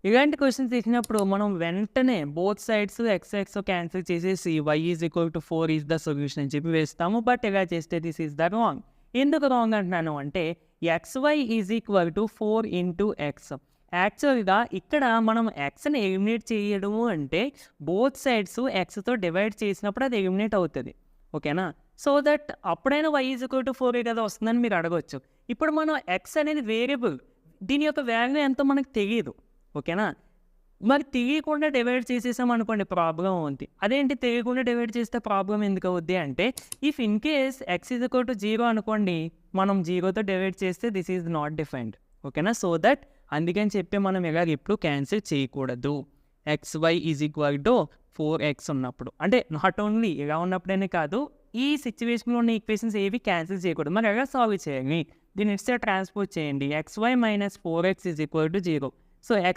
ఇలాంటి క్వశ్చన్స్ ఇచ్చినప్పుడు మనం వెంటనే బోత్ సైడ్స్ ఎక్స్ క్యాన్సిల్ చేసేసి y=4 ఈజ్ ద సొల్యూషన్ అని చెప్పి వేస్తాము. బట్ ఇలా చేస్తే దిస్ ఈజ్ ద రాంగ్. ఎందుకు రాంగ్ అంటున్నాను అంటే xy=4 ఇంటూ ఎక్స్. యాక్చువల్గా ఇక్కడ మనం ఎక్స్ని ఎలిమినేట్ చేయడము అంటే బోత్ సైడ్స్ ఎక్స్తో డివైడ్ చేసినప్పుడు అది ఎలిమినేట్ అవుతుంది. ఓకేనా? సో దట్ అప్పుడైనా y=4 కదా వస్తుందని మీరు అడగవచ్చు. ఇప్పుడు మనం ఎక్స్ అనేది వేరియబుల్, దీని యొక్క వాల్యూ ఎంతో మనకు తెలియదు. ఓకేనా? మరి తెలియకుండా డివైడ్ చేసేసాం అనుకోండి ప్రాబ్లం అవుద్ది. అదేంటి తెలియకుండా డివైడ్ చేస్తే ప్రాబ్లం ఎందుకు అవుద్ది అంటే ఇఫ్ ఇన్ కేస్ x=0 అనుకోండి, మనం 0తో డివైడ్ చేస్తే దిస్ ఈజ్ నాట్ డిఫైన్డ్. ఓకేనా? సో దట్ అందుకని చెప్పి మనం ఇలా ఎప్పుడు క్యాన్సిల్ చేయకూడదు. xy=4x ఉన్నప్పుడు, అంటే నాట్ ఓన్లీ ఇలా ఉన్నప్పుడనే కాదు, ఈ సిచ్యువేషన్లో ఉన్న ఈక్వేషన్స్ ఏవి క్యాన్సిల్ చేయకూడదు. మరి ఎలా సాల్వ్ చేయాలి? దీన్ని ఇట్స్ ట్రాన్స్పోజ్ చేయండి. xy - 4x = 0. So x